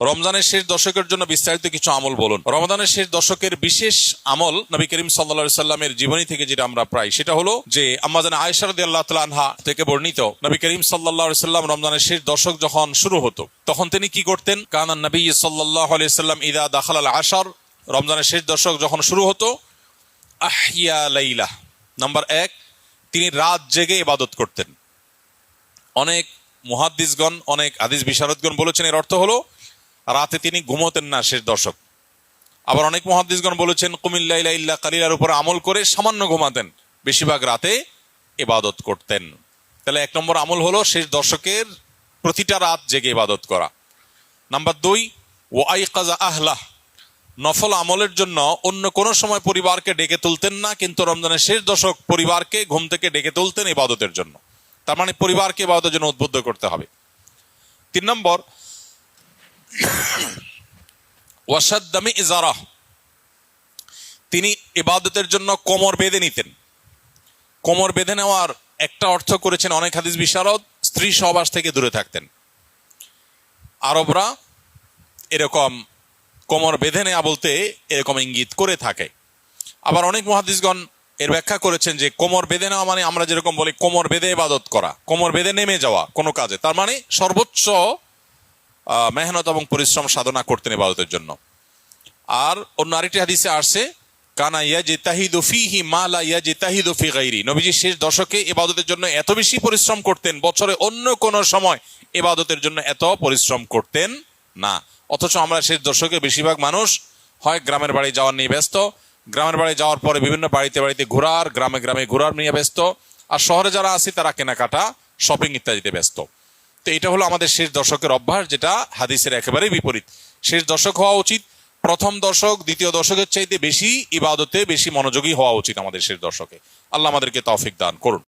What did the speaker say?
রমজানের শেষ দশকের জন্য বিস্তারিত কিছু আমল বলুন। রমজানের শেষ দশকের বিশেষ আমল নবী করিম সাল্লাল্লাহু আলাইহি সাল্লামের জীবনী থেকে যেটা আমরা পাই সেটা হলো যে আম্মা জান আয়েশা রাদিয়াল্লাহু তাআলা আনহা থেকে বর্ণিত, নবী করিম সাল্লাল্লাহু আলাইহি সাল্লাম রমজানের শেষ দশক যখন শুরু হতো তখন তিনি কি করতেন? কানা নবী সাল্লাল্লাহু আলাইহি সাল্লাম ইযা দাখালাল আশর, রমজানের শেষ দশক যখন শুরু হতো, আহইয়া লাইলা, নাম্বার 1, তিনি রাত জেগে ইবাদত করতেন। অনেক মুহাদ্দিসগণ, অনেক হাদিস বিশারদগণ বলেছেন এর অর্থ হলো রাতে তিনি ঘুমোতেন না শেষ দশক। আবার অনেক মুহাদ্দিসগণ বলেছেন কুমিল লাইলা ইল্লা কালিলার উপর আমল করে সামান্য ঘুমাতেন, বেশিরভাগ রাতে ইবাদত করতেন। তাহলে 1 নম্বর আমল হলো শেষ দশকের প্রতিটা রাত জেগে ইবাদত করা। নাম্বার 2, ওয়াইকাযা আহলাহ, নফল আমলের জন্য অন্য কোনো সময় পরিবারকে ডেকে তুলতেন না, কিন্তু রমজানের শেষ দশক পরিবারকে ঘুম থেকে ডেকে তুলতেন ইবাদতের জন্য। তার মানে পরিবারকে ইবাদতের জন্য উদ্বুদ্ধ করতে হবে। 3 নম্বর, ওয়াসাদ্দামি ইজারাহ, তিনি ইবাদতের জন্য কোমর বেঁধে নিতেন। কোমর বেঁধে নেওয়ার একটা অর্থ করেছেন অনেক হাদিস বিশারদ, স্ত্রী সহবাস থেকে দূরে থাকতেন। আরবরা এরকম কোমর বেঁধে নেওয়া বলতে এরকম ইঙ্গিত করে থাকে। আবার অনেক মুহাদ্দিসগণ এর ব্যাখ্যা করেছেন যে কোমর বেঁধে নেওয়া মানে আমরা যেরকম বলি কোমর বেঁধে ইবাদত করা, কোমর বেঁধে নেমে যাওয়া কোনো কাজে, তার মানে সর্বোচ্চ মেহনত এবং পরিশ্রম সাধনা করতেন ইবাদতের জন্য। আর অন্য আরেকটি হাদিসে আসছে কানা ইয়াজতাহিদু ফীহি মা লা ইয়াজতাহিদু ফি গায়রি, নবীজি শেষ দশকে ইবাদতের জন্য এত বেশি পরিশ্রম করতেন, বছরে অন্য কোন সময় ইবাদতের জন্য এত পরিশ্রম করতেন না। অথচ আমরা শেষ দশকে বেশিরভাগ মানুষ হয় গ্রামের বাড়ি যাওয়ার নিয়ে ব্যস্ত, গ্রামের বাড়ি যাওয়ার পরে বিভিন্ন বাড়িতে বাড়িতে ঘোরার, গ্রামে গ্রামে ঘোরার নিয়ে ব্যস্ত, আর শহরে যারা আছি তারা কেনাকাটা, শপিং ইত্যাদিতে ব্যস্ত। তো এটা হলো আমাদের শেষ দশকের অভ্যাস, যেটা হাদিসের একেবারেই বিপরীত। শেষ দশক হওয়া উচিত প্রথম দশক, দ্বিতীয় দশকের চাইতে বেশি ইবাদতে বেশি মনোযোগী হওয়া উচিত আমাদের শেষ দশকে। আল্লাহ আমাদেরকে তৌফিক দান করুন।